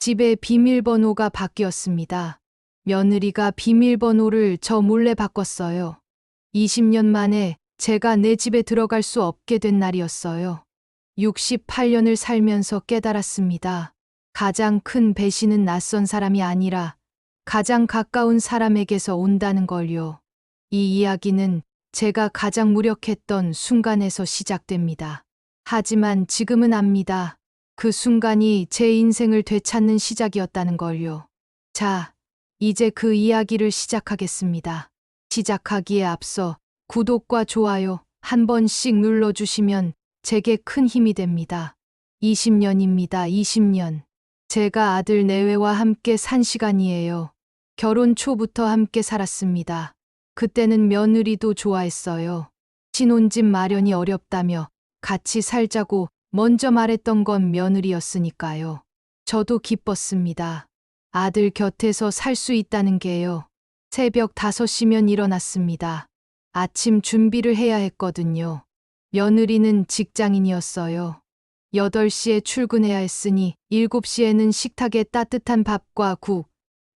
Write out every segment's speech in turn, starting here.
집에 비밀번호가 바뀌었습니다. 며느리가 비밀번호를 저 몰래 바꿨어요. 20년 만에 제가 내 집에 들어갈 수 없게 된 날이었어요. 68년을 살면서 깨달았습니다. 가장 큰 배신은 낯선 사람이 아니라 가장 가까운 사람에게서 온다는 걸요. 이 이야기는 제가 가장 무력했던 순간에서 시작됩니다. 하지만 지금은 압니다. 그 순간이 제 인생을 되찾는 시작이었다는 걸요. 자, 이제 그 이야기를 시작하겠습니다. 시작하기에 앞서 구독과 좋아요 한 번씩 눌러주시면 제게 큰 힘이 됩니다. 20년입니다. 20년. 제가 아들 내외와 함께 산 시간이에요. 결혼 초부터 함께 살았습니다. 그때는 며느리도 좋아했어요. 신혼집 마련이 어렵다며 같이 살자고 먼저 말했던 건 며느리였으니까요. 저도 기뻤습니다. 아들 곁에서 살 수 있다는 게요. 새벽 5시면 일어났습니다. 아침 준비를 해야 했거든요. 며느리는 직장인이었어요. 8시에 출근해야 했으니 7시에는 식탁에 따뜻한 밥과 국,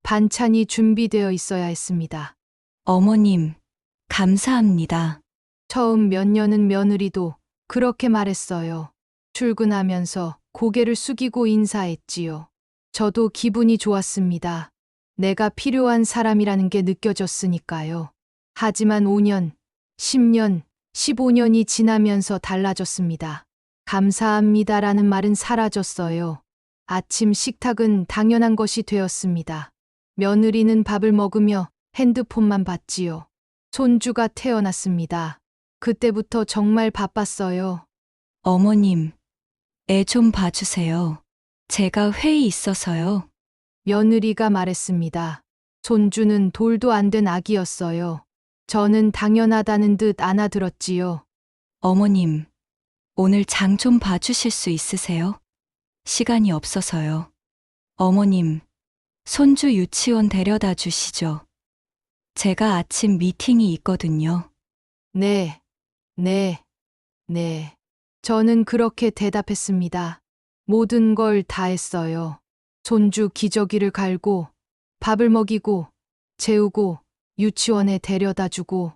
반찬이 준비되어 있어야 했습니다. 어머님, 감사합니다. 처음 몇 년은 며느리도 그렇게 말했어요. 출근하면서 고개를 숙이고 인사했지요. 저도 기분이 좋았습니다. 내가 필요한 사람이라는 게 느껴졌으니까요. 하지만 5년, 10년, 15년이 지나면서 달라졌습니다. 감사합니다라는 말은 사라졌어요. 아침 식탁은 당연한 것이 되었습니다. 며느리는 밥을 먹으며 핸드폰만 봤지요. 손주가 태어났습니다. 그때부터 정말 바빴어요. 어머님, 애 좀 봐주세요. 제가 회의 있어서요. 며느리가 말했습니다. 손주는 돌도 안 된 아기였어요. 저는 당연하다는 듯 안아들었지요. 어머님, 오늘 장 좀 봐주실 수 있으세요? 시간이 없어서요. 어머님, 손주 유치원 데려다 주시죠. 제가 아침 미팅이 있거든요. 네, 네, 네. 저는 그렇게 대답했습니다. 모든 걸 다 했어요. 손주 기저귀를 갈고, 밥을 먹이고, 재우고, 유치원에 데려다 주고,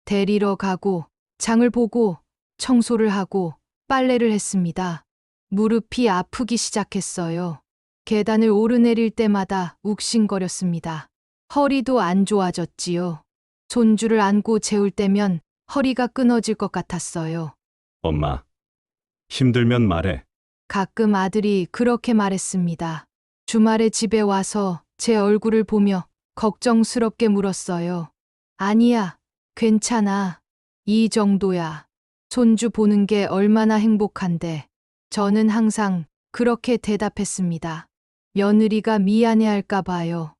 데리러 가고, 장을 보고, 청소를 하고, 빨래를 했습니다. 무릎이 아프기 시작했어요. 계단을 오르내릴 때마다 욱신거렸습니다. 허리도 안 좋아졌지요. 손주를 안고 재울 때면 허리가 끊어질 것 같았어요. 엄마, 힘들면 말해. 가끔 아들이 그렇게 말했습니다. 주말에 집에 와서 제 얼굴을 보며 걱정스럽게 물었어요. 아니야, 괜찮아. 이 정도야. 손주 보는 게 얼마나 행복한데. 저는 항상 그렇게 대답했습니다. 며느리가 미안해할까 봐요.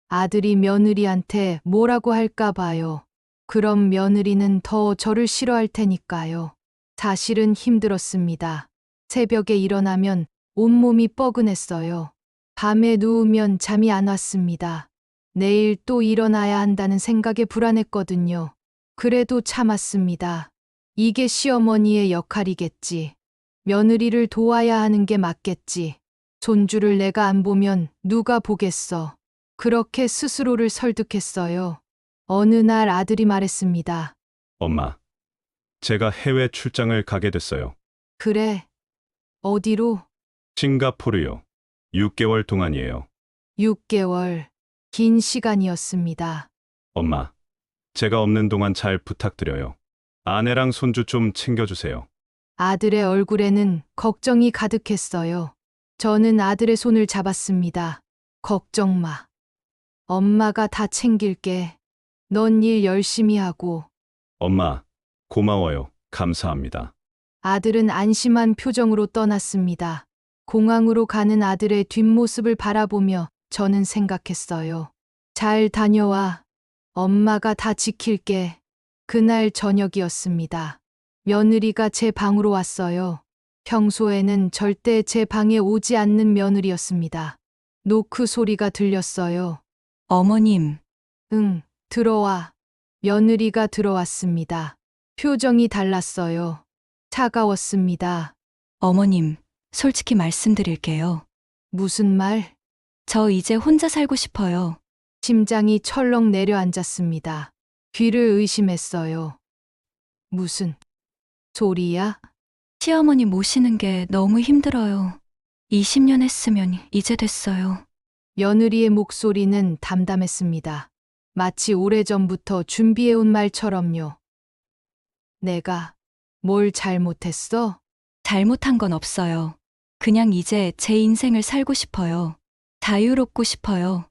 아들이 며느리한테 뭐라고 할까 봐요. 그럼 며느리는 더 저를 싫어할 테니까요. 사실은 힘들었습니다. 새벽에 일어나면 온몸이 뻐근했어요. 밤에 누우면 잠이 안 왔습니다. 내일 또 일어나야 한다는 생각에 불안했거든요. 그래도 참았습니다. 이게 시어머니의 역할이겠지. 며느리를 도와야 하는 게 맞겠지. 손주를 내가 안 보면 누가 보겠어. 그렇게 스스로를 설득했어요. 어느 날 아들이 말했습니다. 엄마, 제가 해외 출장을 가게 됐어요. 그래. 어디로? 싱가포르요. 6개월 동안이에요. 6개월. 긴 시간이었습니다. 엄마, 제가 없는 동안 잘 부탁드려요. 아내랑 손주 좀 챙겨주세요. 아들의 얼굴에는 걱정이 가득했어요. 저는 아들의 손을 잡았습니다. 걱정 마. 엄마가 다 챙길게. 넌 일 열심히 하고. 엄마, 고마워요. 감사합니다. 아들은 안심한 표정으로 떠났습니다. 공항으로 가는 아들의 뒷모습을 바라보며 저는 생각했어요. 잘 다녀와. 엄마가 다 지킬게. 그날 저녁이었습니다. 며느리가 제 방으로 왔어요. 평소에는 절대 제 방에 오지 않는 며느리였습니다. 노크 소리가 들렸어요. 어머님, 응, 들어와. 며느리가 들어왔습니다. 표정이 달랐어요. 차가웠습니다. 어머님, 솔직히 말씀드릴게요. 무슨 말? 저 이제 혼자 살고 싶어요. 심장이 철렁 내려앉았습니다. 귀를 의심했어요. 무슨 소리야? 시어머니 모시는 게 너무 힘들어요. 20년 했으면 이제 됐어요. 며느리의 목소리는 담담했습니다. 마치 오래전부터 준비해온 말처럼요. 내가 뭘 잘못했어? 잘못한 건 없어요. 그냥 이제 제 인생을 살고 싶어요. 자유롭고 싶어요.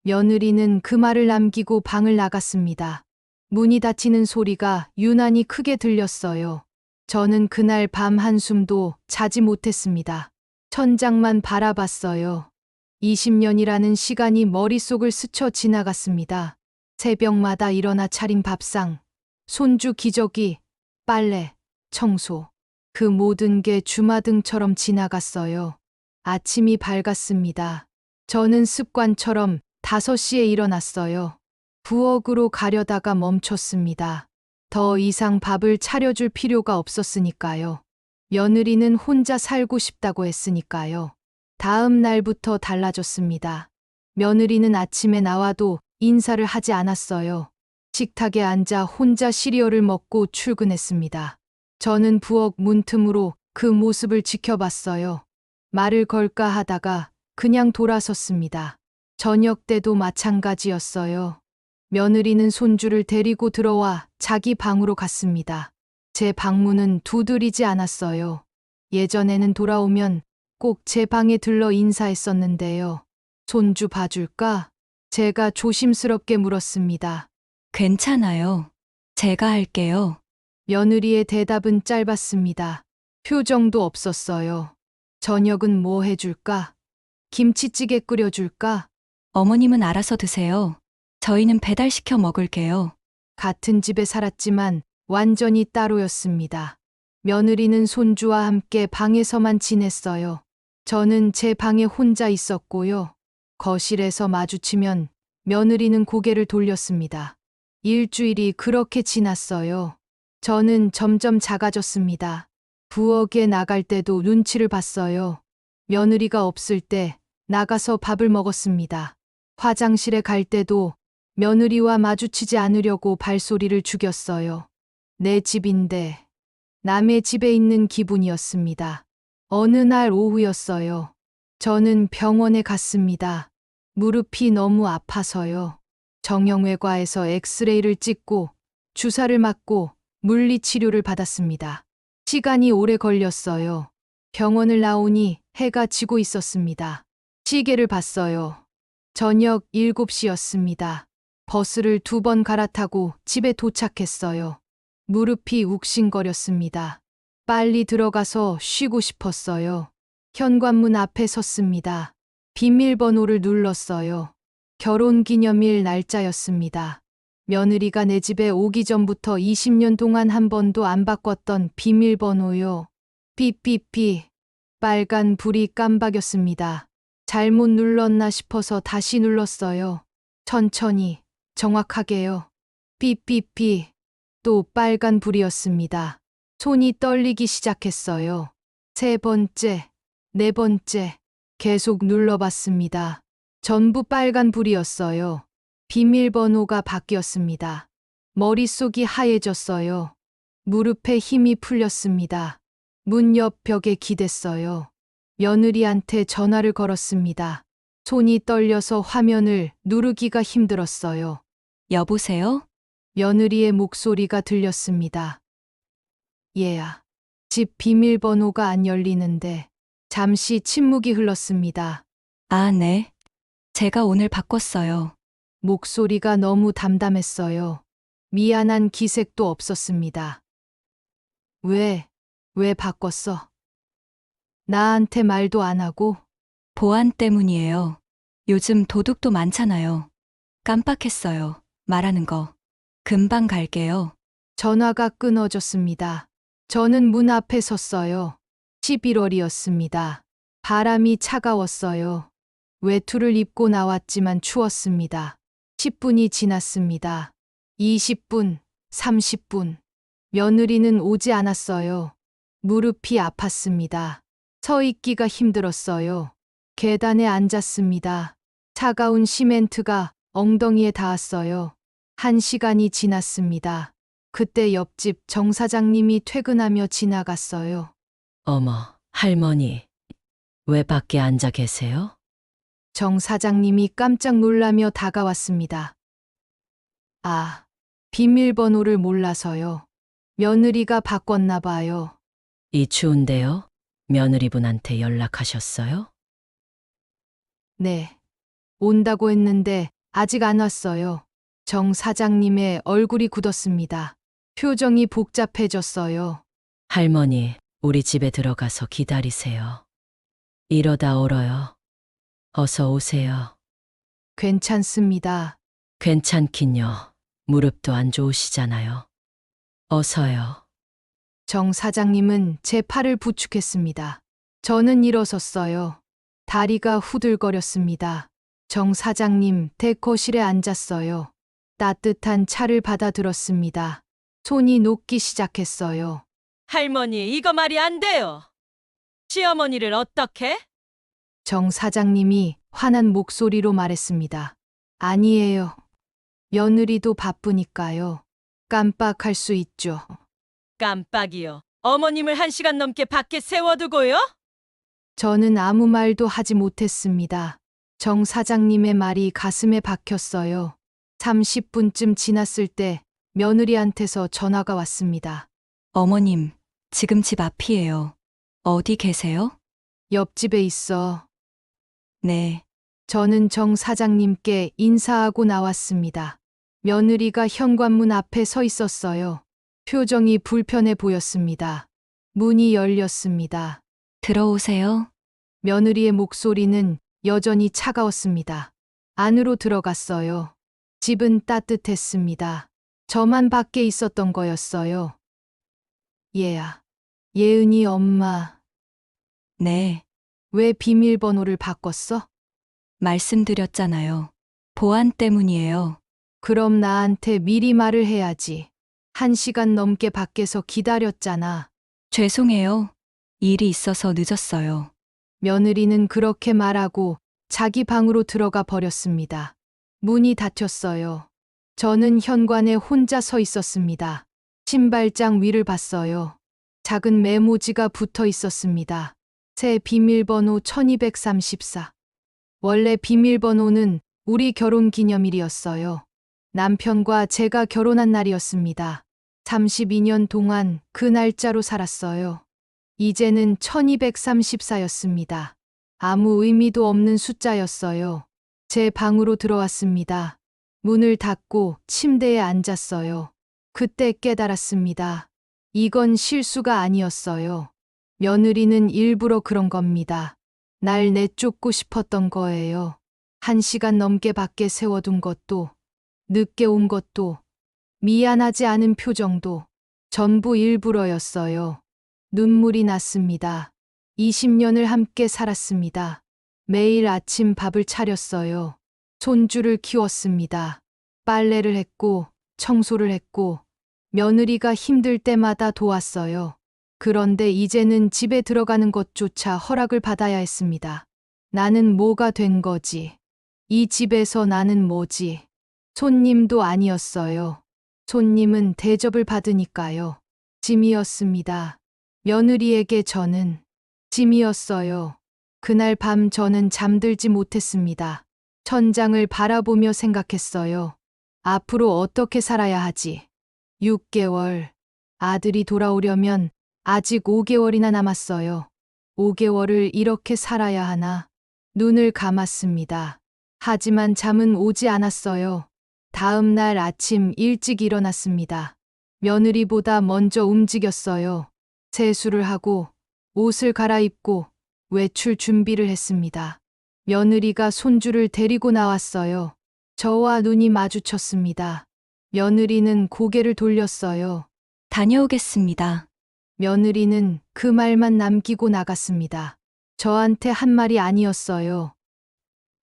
며느리는 그 말을 남기고 방을 나갔습니다. 문이 닫히는 소리가 유난히 크게 들렸어요. 저는 그날 밤 한숨도 자지 못했습니다. 천장만 바라봤어요. 20년이라는 시간이 머릿속을 스쳐 지나갔습니다. 새벽마다 일어나 차린 밥상, 손주 기저귀, 빨래, 청소. 그 모든 게 주마등처럼 지나갔어요. 아침이 밝았습니다. 저는 습관처럼 5시에 일어났어요. 부엌으로 가려다가 멈췄습니다. 더 이상 밥을 차려줄 필요가 없었으니까요. 며느리는 혼자 살고 싶다고 했으니까요. 다음 날부터 달라졌습니다. 며느리는 아침에 나와도 인사를 하지 않았어요. 식탁에 앉아 혼자 시리얼을 먹고 출근했습니다. 저는 부엌 문틈으로 그 모습을 지켜봤어요. 말을 걸까 하다가 그냥 돌아섰습니다. 저녁 때도 마찬가지였어요. 며느리는 손주를 데리고 들어와 자기 방으로 갔습니다. 제 방문은 두드리지 않았어요. 예전에는 돌아오면 꼭 제 방에 들러 인사했었는데요. 손주 봐줄까? 제가 조심스럽게 물었습니다. 괜찮아요. 제가 할게요. 며느리의 대답은 짧았습니다. 표정도 없었어요. 저녁은 뭐 해줄까? 김치찌개 끓여줄까? 어머님은 알아서 드세요. 저희는 배달시켜 먹을게요. 같은 집에 살았지만 완전히 따로였습니다. 며느리는 손주와 함께 방에서만 지냈어요. 저는 제 방에 혼자 있었고요. 거실에서 마주치면 며느리는 고개를 돌렸습니다. 일주일이 그렇게 지났어요. 저는 점점 작아졌습니다. 부엌에 나갈 때도 눈치를 봤어요. 며느리가 없을 때 나가서 밥을 먹었습니다. 화장실에 갈 때도 며느리와 마주치지 않으려고 발소리를 죽였어요. 내 집인데 남의 집에 있는 기분이었습니다. 어느 날 오후였어요. 저는 병원에 갔습니다. 무릎이 너무 아파서요. 정형외과에서 엑스레이를 찍고 주사를 맞고 물리치료를 받았습니다. 시간이 오래 걸렸어요. 병원을 나오니 해가 지고 있었습니다. 시계를 봤어요. 저녁 7시였습니다. 버스를 2번 갈아타고 집에 도착했어요. 무릎이 욱신거렸습니다. 빨리 들어가서 쉬고 싶었어요. 현관문 앞에 섰습니다. 비밀번호를 눌렀어요. 결혼기념일 날짜였습니다. 며느리가 내 집에 오기 전부터 20년 동안 한 번도 안 바꿨던 비밀번호요. 삐삐삐. 빨간 불이 깜박였습니다. 잘못 눌렀나 싶어서 다시 눌렀어요. 천천히, 정확하게요. 삐삐삐. 또 빨간 불이었습니다. 손이 떨리기 시작했어요. 3번째, 4번째. 계속 눌러봤습니다. 전부 빨간 불이었어요. 비밀번호가 바뀌었습니다. 머릿속이 하얘졌어요. 무릎에 힘이 풀렸습니다. 문 옆 벽에 기댔어요. 며느리한테 전화를 걸었습니다. 손이 떨려서 화면을 누르기가 힘들었어요. 여보세요? 며느리의 목소리가 들렸습니다. 얘야, 집 비밀번호가 안 열리는데. 잠시 침묵이 흘렀습니다. 아, 네. 제가 오늘 바꿨어요. 목소리가 너무 담담했어요. 미안한 기색도 없었습니다. 왜 바꿨어? 나한테 말도 안 하고? 보안 때문이에요. 요즘 도둑도 많잖아요. 깜빡했어요. 말하는 거. 금방 갈게요. 전화가 끊어졌습니다. 저는 문 앞에 섰어요. 11월이었습니다. 바람이 차가웠어요. 외투를 입고 나왔지만 추웠습니다. 10분이 지났습니다. 20분, 30분. 며느리는 오지 않았어요. 무릎이 아팠습니다. 서 있기가 힘들었어요. 계단에 앉았습니다. 차가운 시멘트가 엉덩이에 닿았어요. 1시간이 지났습니다. 그때 옆집 정 사장님이 퇴근하며 지나갔어요. 어머, 할머니, 왜 밖에 앉아 계세요? 정 사장님이 깜짝 놀라며 다가왔습니다. 아, 비밀번호를 몰라서요. 며느리가 바꿨나 봐요. 이 추운데요? 며느리분한테 연락하셨어요? 네. 온다고 했는데 아직 안 왔어요. 정 사장님의 얼굴이 굳었습니다. 표정이 복잡해졌어요. 할머니, 우리 집에 들어가서 기다리세요. 이러다 얼어요. 어서 오세요. 괜찮습니다. 괜찮긴요. 무릎도 안 좋으시잖아요. 어서요. 정 사장님은 제 팔을 부축했습니다. 저는 일어섰어요. 다리가 후들거렸습니다. 정 사장님 데코실에 앉았어요. 따뜻한 차를 받아들었습니다. 손이 녹기 시작했어요. 할머니, 이거 말이 안 돼요. 시어머니를 어떻게? 정 사장님이 화난 목소리로 말했습니다. 아니에요. 며느리도 바쁘니까요. 깜빡할 수 있죠. 깜빡이요. 어머님을 1시간 넘게 밖에 세워두고요? 저는 아무 말도 하지 못했습니다. 정 사장님의 말이 가슴에 박혔어요. 30분쯤 지났을 때 며느리한테서 전화가 왔습니다. 어머님, 지금 집 앞이에요. 어디 계세요? 옆집에 있어. 네. 저는 정 사장님께 인사하고 나왔습니다. 며느리가 현관문 앞에 서 있었어요. 표정이 불편해 보였습니다. 문이 열렸습니다. 들어오세요. 며느리의 목소리는 여전히 차가웠습니다. 안으로 들어갔어요. 집은 따뜻했습니다. 저만 밖에 있었던 거였어요. 얘야, 예은이 엄마, 네. 왜 비밀번호를 바꿨어? 말씀드렸잖아요. 보안 때문이에요. 그럼 나한테 미리 말을 해야지. 1시간 넘게 밖에서 기다렸잖아. 죄송해요. 일이 있어서 늦었어요. 며느리는 그렇게 말하고 자기 방으로 들어가 버렸습니다. 문이 닫혔어요. 저는 현관에 혼자 서 있었습니다. 신발장 위를 봤어요. 작은 메모지가 붙어 있었습니다. 새 비밀번호 1234. 원래 비밀번호는 우리 결혼 기념일이었어요. 남편과 제가 결혼한 날이었습니다. 32년 동안 그 날짜로 살았어요. 이제는 1234였습니다. 아무 의미도 없는 숫자였어요. 제 방으로 들어왔습니다. 문을 닫고 침대에 앉았어요. 그때 깨달았습니다. 이건 실수가 아니었어요. 며느리는 일부러 그런 겁니다. 날 내쫓고 싶었던 거예요. 1시간 넘게 밖에 세워둔 것도, 늦게 온 것도, 미안하지 않은 표정도 전부 일부러였어요. 눈물이 났습니다. 20년을 함께 살았습니다. 매일 아침 밥을 차렸어요. 손주를 키웠습니다. 빨래를 했고, 청소를 했고, 며느리가 힘들 때마다 도왔어요. 그런데 이제는 집에 들어가는 것조차 허락을 받아야 했습니다. 나는 뭐가 된 거지? 이 집에서 나는 뭐지? 손님도 아니었어요. 손님은 대접을 받으니까요. 짐이었습니다. 며느리에게 저는 짐이었어요. 그날 밤 저는 잠들지 못했습니다. 천장을 바라보며 생각했어요. 앞으로 어떻게 살아야 하지? 6개월. 아들이 돌아오려면 아직 5개월이나 남았어요. 5개월을 이렇게 살아야 하나? 눈을 감았습니다. 하지만 잠은 오지 않았어요. 다음 날 아침 일찍 일어났습니다. 며느리보다 먼저 움직였어요. 세수를 하고 옷을 갈아입고 외출 준비를 했습니다. 며느리가 손주를 데리고 나왔어요. 저와 눈이 마주쳤습니다. 며느리는 고개를 돌렸어요. 다녀오겠습니다. 며느리는 그 말만 남기고 나갔습니다. 저한테 한 말이 아니었어요.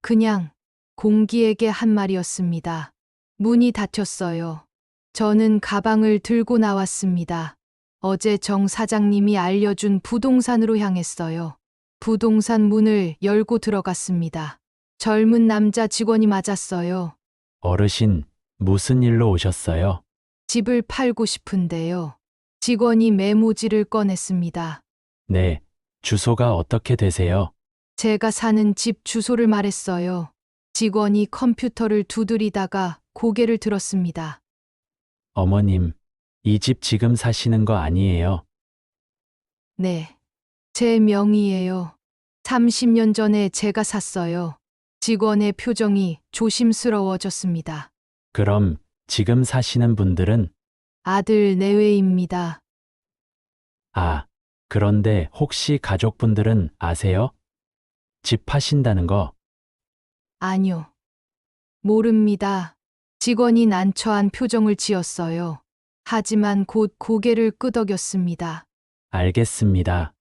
그냥 공기에게 한 말이었습니다. 문이 닫혔어요. 저는 가방을 들고 나왔습니다. 어제 정 사장님이 알려준 부동산으로 향했어요. 부동산 문을 열고 들어갔습니다. 젊은 남자 직원이 맞았어요. 어르신, 무슨 일로 오셨어요? 집을 팔고 싶은데요. 직원이 메모지를 꺼냈습니다. 네, 주소가 어떻게 되세요? 제가 사는 집 주소를 말했어요. 직원이 컴퓨터를 두드리다가 고개를 들었습니다. 어머님, 이 집 지금 사시는 거 아니에요? 네. 제 명의예요. 30년 전에 제가 샀어요. 직원의 표정이 조심스러워졌습니다. 그럼 지금 사시는 분들은? 아들 내외입니다. 아, 그런데 혹시 가족분들은 아세요? 집 파신다는 거. 아니요. 모릅니다. 직원이 난처한 표정을 지었어요. 하지만 곧 고개를 끄덕였습니다. 알겠습니다.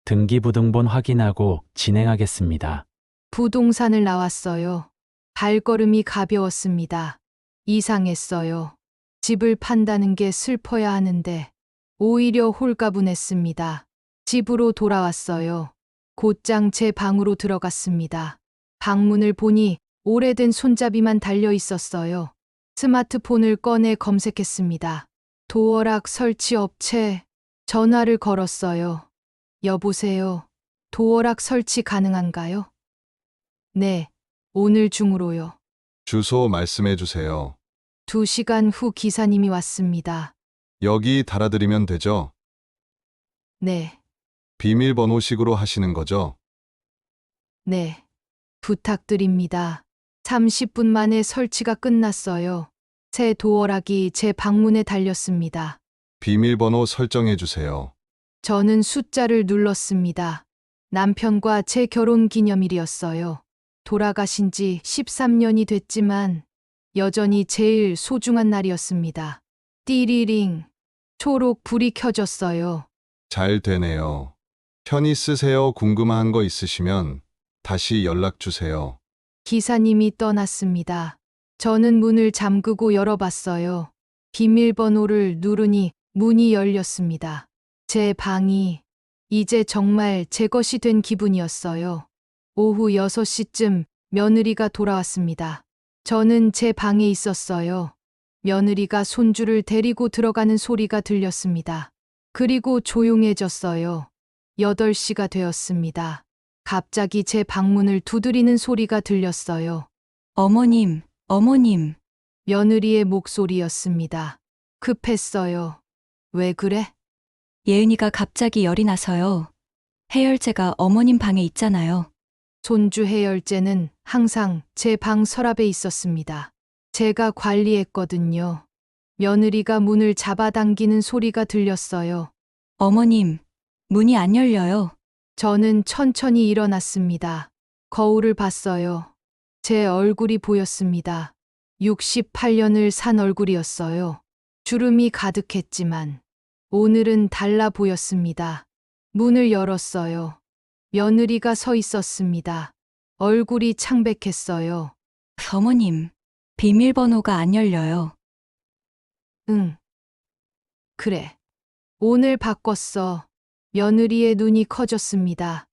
등기부등본 확인하고 진행하겠습니다. 부동산을 나왔어요. 발걸음이 가벼웠습니다. 이상했어요. 집을 판다는 게 슬퍼야 하는데 오히려 홀가분했습니다. 집으로 돌아왔어요. 곧장 제 방으로 들어갔습니다. 방문을 보니 오래된 손잡이만 달려 있었어요. 스마트폰을 꺼내 검색했습니다. 도어락 설치 업체 전화를 걸었어요. 여보세요. 도어락 설치 가능한가요? 네, 오늘 중으로요. 주소 말씀해 주세요. 2시간 후 기사님이 왔습니다. 여기 달아드리면 되죠? 네, 비밀번호식으로 하시는 거죠? 네. 부탁드립니다. 30분 만에 설치가 끝났어요. 새 도어락이 제 방문에 달렸습니다. 비밀번호 설정해 주세요. 저는 숫자를 눌렀습니다. 남편과 제 결혼 기념일이었어요. 돌아가신 지 13년이 됐지만 여전히 제일 소중한 날이었습니다. 띠리링. 초록 불이 켜졌어요. 잘 되네요. 편히 쓰세요. 궁금한 거 있으시면 다시 연락 주세요. 기사님이 떠났습니다. 저는 문을 잠그고 열어봤어요. 비밀번호를 누르니 문이 열렸습니다. 제 방이 이제 정말 제 것이 된 기분이었어요. 오후 6시쯤 며느리가 돌아왔습니다. 저는 제 방에 있었어요. 며느리가 손주를 데리고 들어가는 소리가 들렸습니다. 그리고 조용해졌어요. 8시가 되었습니다. 갑자기 제 방문을 두드리는 소리가 들렸어요. 어머님, 어머님. 며느리의 목소리였습니다. 급했어요. 왜 그래? 예은이가 갑자기 열이 나서요. 해열제가 어머님 방에 있잖아요. 손주 해열제는 항상 제 방 서랍에 있었습니다. 제가 관리했거든요. 며느리가 문을 잡아당기는 소리가 들렸어요. 어머님, 문이 안 열려요. 저는 천천히 일어났습니다. 거울을 봤어요. 제 얼굴이 보였습니다. 68년을 산 얼굴이었어요. 주름이 가득했지만 오늘은 달라 보였습니다. 문을 열었어요. 며느리가 서 있었습니다. 얼굴이 창백했어요. 어머님, 비밀번호가 안 열려요. 응. 그래. 오늘 바꿨어. 며느리의 눈이 커졌습니다.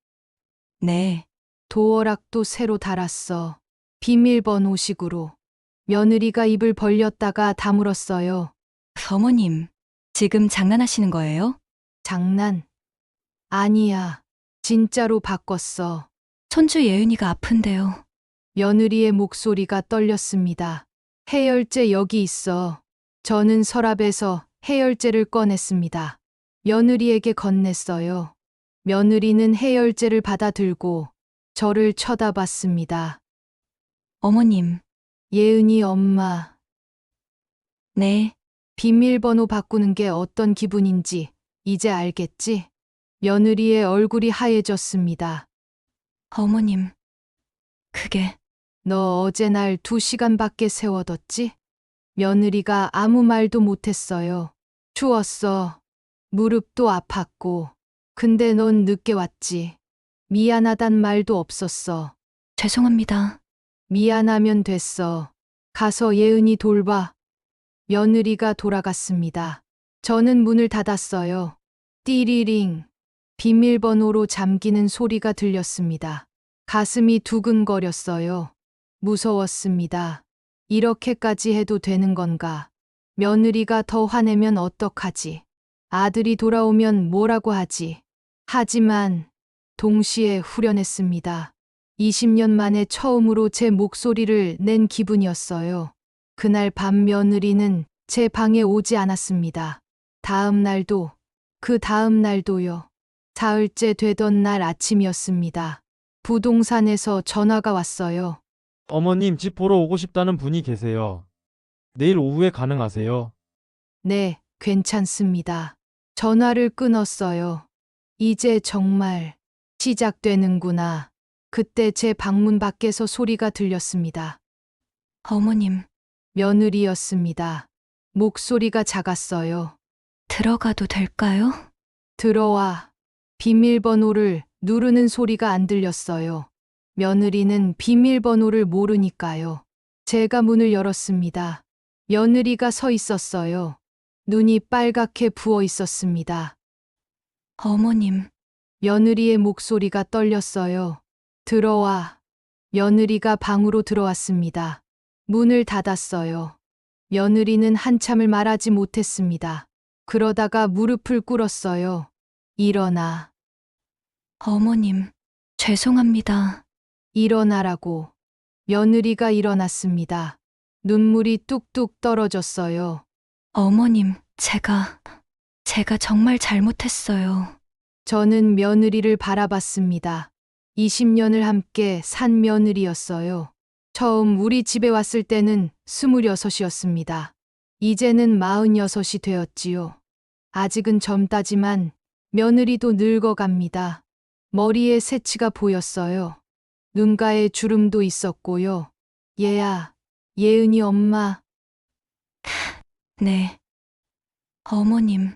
네, 도어락도 새로 달았어. 비밀번호식으로. 며느리가 입을 벌렸다가 다물었어요. 어머님, 지금 장난하시는 거예요? 장난? 아니야. 진짜로 바꿨어. 손주 예은이가 아픈데요. 며느리의 목소리가 떨렸습니다. 해열제 여기 있어. 저는 서랍에서 해열제를 꺼냈습니다. 며느리에게 건넸어요. 며느리는 해열제를 받아 들고 저를 쳐다봤습니다. 어머님, 예은이 엄마, 네, 비밀번호 바꾸는 게 어떤 기분인지 이제 알겠지? 며느리의 얼굴이 하얘졌습니다. 어머님. 그게 너 어제 날 2시간밖에 세워뒀지? 며느리가 아무 말도 못했어요. 추웠어. 무릎도 아팠고. 근데 넌 늦게 왔지. 미안하단 말도 없었어. 죄송합니다. 미안하면 됐어. 가서 예은이 돌봐. 며느리가 돌아갔습니다. 저는 문을 닫았어요. 띠리링. 비밀번호로 잠기는 소리가 들렸습니다. 가슴이 두근거렸어요. 무서웠습니다. 이렇게까지 해도 되는 건가? 며느리가 더 화내면 어떡하지? 아들이 돌아오면 뭐라고 하지? 하지만 동시에 후련했습니다. 20년 만에 처음으로 제 목소리를 낸 기분이었어요. 그날 밤 며느리는 제 방에 오지 않았습니다. 다음 날도, 그 다음 날도요. 사흘째 되던 날 아침이었습니다. 부동산에서 전화가 왔어요. 어머님 집 보러 오고 싶다는 분이 계세요. 내일 오후에 가능하세요? 네, 괜찮습니다. 전화를 끊었어요. 이제 정말 시작되는구나. 그때 제 방문 밖에서 소리가 들렸습니다. 어머님, 며느리였습니다. 목소리가 작았어요. 들어가도 될까요? 들어와. 비밀번호를 누르는 소리가 안 들렸어요. 며느리는 비밀번호를 모르니까요. 제가 문을 열었습니다. 며느리가 서 있었어요. 눈이 빨갛게 부어 있었습니다. 어머님, 며느리의 목소리가 떨렸어요. 들어와. 며느리가 방으로 들어왔습니다. 문을 닫았어요. 며느리는 한참을 말하지 못했습니다. 그러다가 무릎을 꿇었어요. 일어나. 어머님, 죄송합니다. 일어나라고. 며느리가 일어났습니다. 눈물이 뚝뚝 떨어졌어요. 어머님, 제가 정말 잘못했어요. 저는 며느리를 바라봤습니다. 20년을 함께 산 며느리였어요. 처음 우리 집에 왔을 때는 26이었습니다. 이제는 46이 되었지요. 아직은 젊다지만 며느리도 늙어갑니다. 머리에 새치가 보였어요. 눈가에 주름도 있었고요. 얘야, 예은이 엄마, 네. 어머님,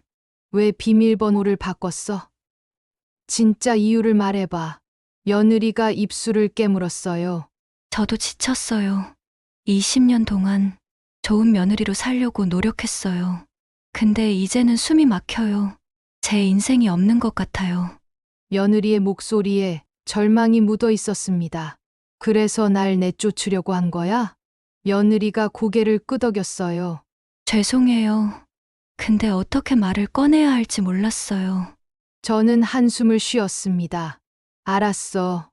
왜 비밀번호를 바꿨어? 진짜 이유를 말해봐. 며느리가 입술을 깨물었어요. 저도 지쳤어요. 20년 동안 좋은 며느리로 살려고 노력했어요. 근데 이제는 숨이 막혀요. 제 인생이 없는 것 같아요. 며느리의 목소리에 절망이 묻어 있었습니다. 그래서 날 내쫓으려고 한 거야? 며느리가 고개를 끄덕였어요. 죄송해요. 근데 어떻게 말을 꺼내야 할지 몰랐어요. 저는 한숨을 쉬었습니다. 알았어.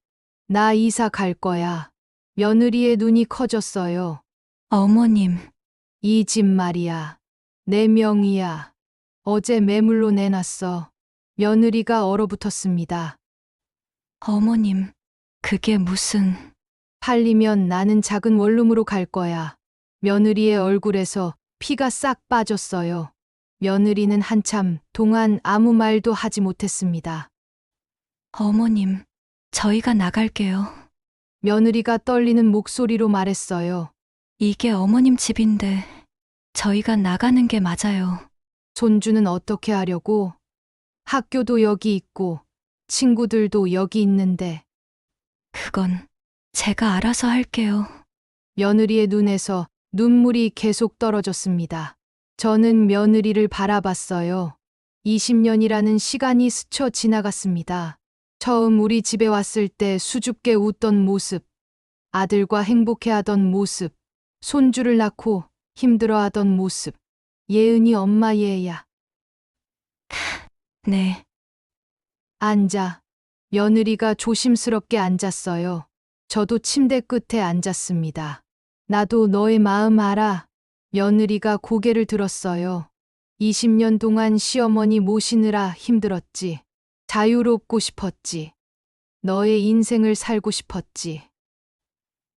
나 이사 갈 거야. 며느리의 눈이 커졌어요. 어머님, 이 집 말이야. 내 명의야. 어제 매물로 내놨어. 며느리가 얼어붙었습니다. 어머님, 그게 무슨... 팔리면 나는 작은 원룸으로 갈 거야. 며느리의 얼굴에서 피가 싹 빠졌어요. 며느리는 한참 동안 아무 말도 하지 못했습니다. 어머님, 저희가 나갈게요. 며느리가 떨리는 목소리로 말했어요. 이게 어머님 집인데 저희가 나가는 게 맞아요. 손주는 어떻게 하려고? 학교도 여기 있고 친구들도 여기 있는데. 그건 제가 알아서 할게요. 며느리의 눈에서 눈물이 계속 떨어졌습니다. 저는 며느리를 바라봤어요. 20년이라는 시간이 스쳐 지나갔습니다. 처음 우리 집에 왔을 때 수줍게 웃던 모습, 아들과 행복해하던 모습, 손주를 낳고 힘들어하던 모습. 예은이 엄마 얘야. 네, 앉아. 며느리가 조심스럽게 앉았어요. 저도 침대 끝에 앉았습니다. 나도 너의 마음 알아. 며느리가 고개를 들었어요. 20년 동안 시어머니 모시느라 힘들었지. 자유롭고 싶었지. 너의 인생을 살고 싶었지.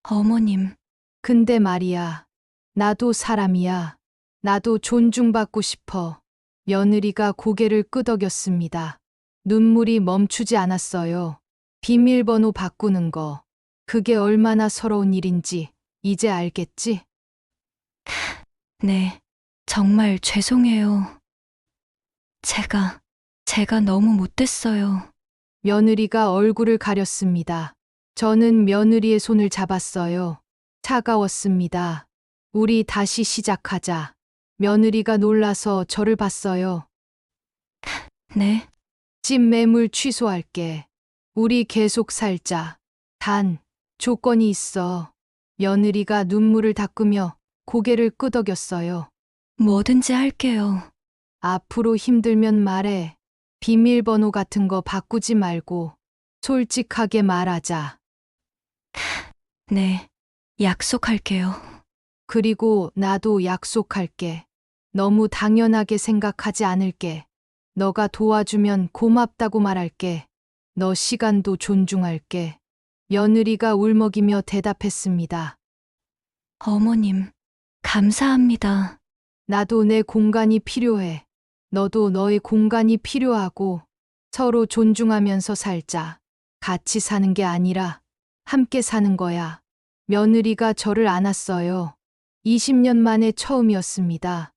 어머님, 근데 말이야. 나도 사람이야. 나도 존중받고 싶어. 며느리가 고개를 끄덕였습니다. 눈물이 멈추지 않았어요. 비밀번호 바꾸는 거. 그게 얼마나 서러운 일인지 이제 알겠지? 네, 정말 죄송해요. 제가 너무 못됐어요. 며느리가 얼굴을 가렸습니다. 저는 며느리의 손을 잡았어요. 차가웠습니다. 우리 다시 시작하자. 며느리가 놀라서 저를 봤어요. 네, 집 매물 취소할게. 우리 계속 살자. 단, 조건이 있어. 며느리가 눈물을 닦으며 고개를 끄덕였어요. 뭐든지 할게요. 앞으로 힘들면 말해. 비밀번호 같은 거 바꾸지 말고 솔직하게 말하자. 네, 약속할게요. 그리고 나도 약속할게. 너무 당연하게 생각하지 않을게. 너가 도와주면 고맙다고 말할게. 너 시간도 존중할게. 며느리가 울먹이며 대답했습니다. 어머님, 감사합니다. 나도 내 공간이 필요해. 너도 너의 공간이 필요하고 서로 존중하면서 살자. 같이 사는 게 아니라 함께 사는 거야. 며느리가 저를 안았어요. 20년 만에 처음이었습니다.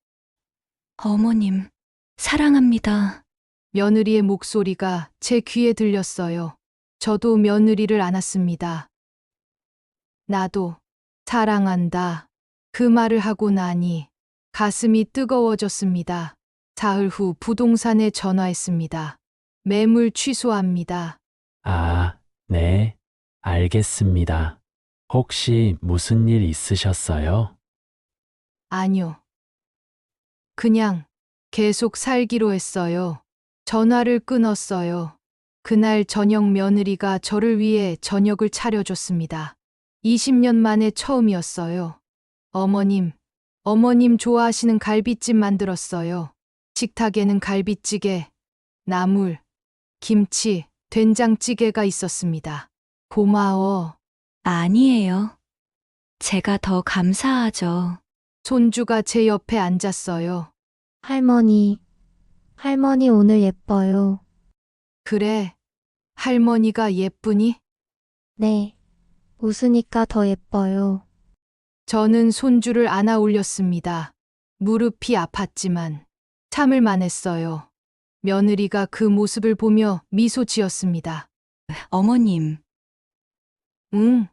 어머님, 사랑합니다. 며느리의 목소리가 제 귀에 들렸어요. 저도 며느리를 안았습니다. 나도 사랑한다. 그 말을 하고 나니 가슴이 뜨거워졌습니다. 사흘 후 부동산에 전화했습니다. 매물 취소합니다. 아, 네, 알겠습니다. 혹시 무슨 일 있으셨어요? 아니요. 그냥 계속 살기로 했어요. 전화를 끊었어요. 그날 저녁 며느리가 저를 위해 저녁을 차려줬습니다. 20년 만에 처음이었어요. 어머님 좋아하시는 갈비찜 만들었어요. 식탁에는 갈비찌개, 나물, 김치, 된장찌개가 있었습니다. 고마워. 아니에요. 제가 더 감사하죠. 손주가 제 옆에 앉았어요. 할머니 오늘 예뻐요. 그래, 할머니가 예쁘니? 네, 웃으니까 더 예뻐요. 저는 손주를 안아 올렸습니다. 무릎이 아팠지만 참을 만했어요. 며느리가 그 모습을 보며 미소 지었습니다. 어머님, 응,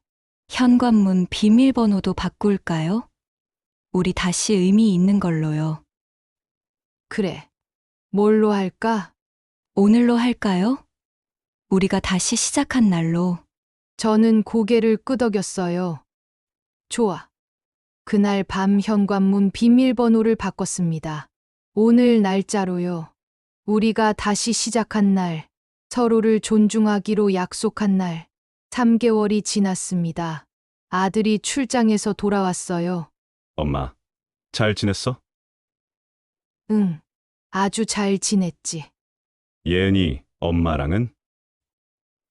현관문 비밀번호도 바꿀까요? 우리 다시 의미 있는 걸로요. 그래. 뭘로 할까? 오늘로 할까요? 우리가 다시 시작한 날로. 저는 고개를 끄덕였어요. 좋아. 그날 밤 현관문 비밀번호를 바꿨습니다. 오늘 날짜로요. 우리가 다시 시작한 날, 서로를 존중하기로 약속한 날, 3개월이 지났습니다. 아들이 출장에서 돌아왔어요. 엄마, 잘 지냈어? 응, 아주 잘 지냈지. 예은이 엄마랑은?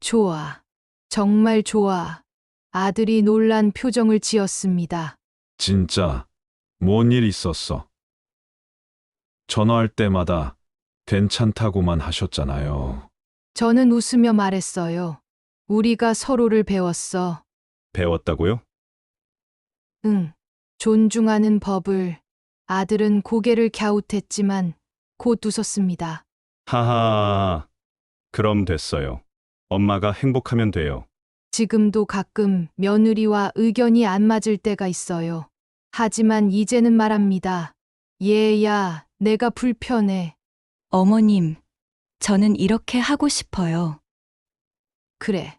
좋아. 정말 좋아. 아들이 놀란 표정을 지었습니다. 진짜 뭔 일 있었어? 전화할 때마다 괜찮다고만 하셨잖아요. 저는 웃으며 말했어요. 우리가 서로를 배웠어. 배웠다고요? 응. 존중하는 법을. 아들은 고개를 갸웃했지만 곧 웃었습니다. 하하, 그럼 됐어요. 엄마가 행복하면 돼요. 지금도 가끔 며느리와 의견이 안 맞을 때가 있어요. 하지만 이제는 말합니다. 얘야, 내가 불편해. 어머님, 저는 이렇게 하고 싶어요. 그래.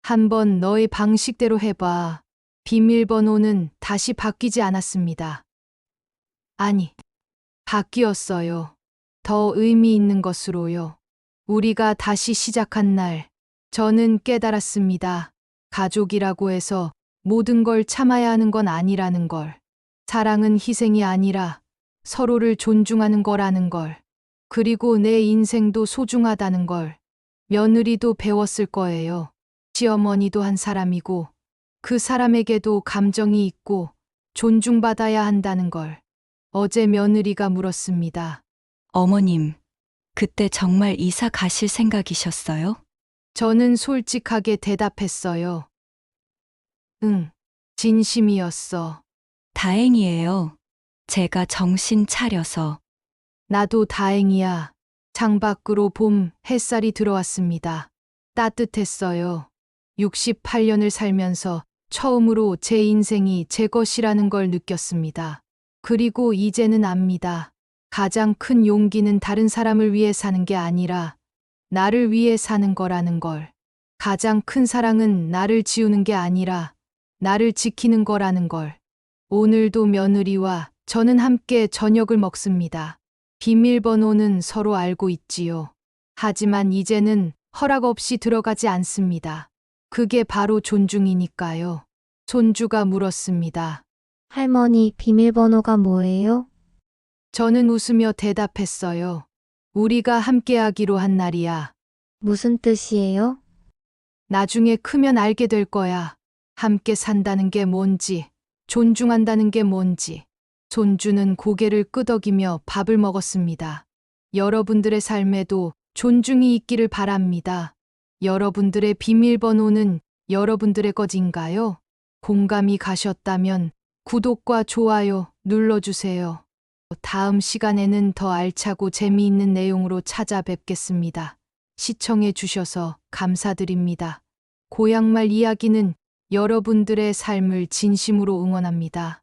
한번 너의 방식대로 해봐. 비밀번호는 다시 바뀌지 않았습니다. 아니, 바뀌었어요. 더 의미 있는 것으로요. 우리가 다시 시작한 날, 저는 깨달았습니다. 가족이라고 해서 모든 걸 참아야 하는 건 아니라는 걸. 사랑은 희생이 아니라 서로를 존중하는 거라는 걸. 그리고 내 인생도 소중하다는 걸. 며느리도 배웠을 거예요. 시어머니도 한 사람이고 그 사람에게도 감정이 있고 존중받아야 한다는 걸. 어제 며느리가 물었습니다. 어머님, 그때 정말 이사 가실 생각이셨어요? 저는 솔직하게 대답했어요. 응, 진심이었어. 다행이에요. 제가 정신 차려서. 나도 다행이야. 창밖으로 봄 햇살이 들어왔습니다. 따뜻했어요. 68년을 살면서 처음으로 제 인생이 제 것이라는 걸 느꼈습니다. 그리고 이제는 압니다. 가장 큰 용기는 다른 사람을 위해 사는 게 아니라 나를 위해 사는 거라는 걸. 가장 큰 사랑은 나를 지우는 게 아니라 나를 지키는 거라는 걸. 오늘도 며느리와 저는 함께 저녁을 먹습니다. 비밀번호는 서로 알고 있지요. 하지만 이제는 허락 없이 들어가지 않습니다. 그게 바로 존중이니까요. 손주가 물었습니다. 할머니, 비밀번호가 뭐예요? 저는 웃으며 대답했어요. 우리가 함께하기로 한 날이야. 무슨 뜻이에요? 나중에 크면 알게 될 거야. 함께 산다는 게 뭔지, 존중한다는 게 뭔지. 손주는 고개를 끄덕이며 밥을 먹었습니다. 여러분들의 삶에도 존중이 있기를 바랍니다. 여러분들의 비밀번호는 여러분들의 것인가요? 공감이 가셨다면 구독과 좋아요 눌러주세요. 다음 시간에는 더 알차고 재미있는 내용으로 찾아뵙겠습니다. 시청해 주셔서 감사드립니다. 고향말 이야기는 여러분들의 삶을 진심으로 응원합니다.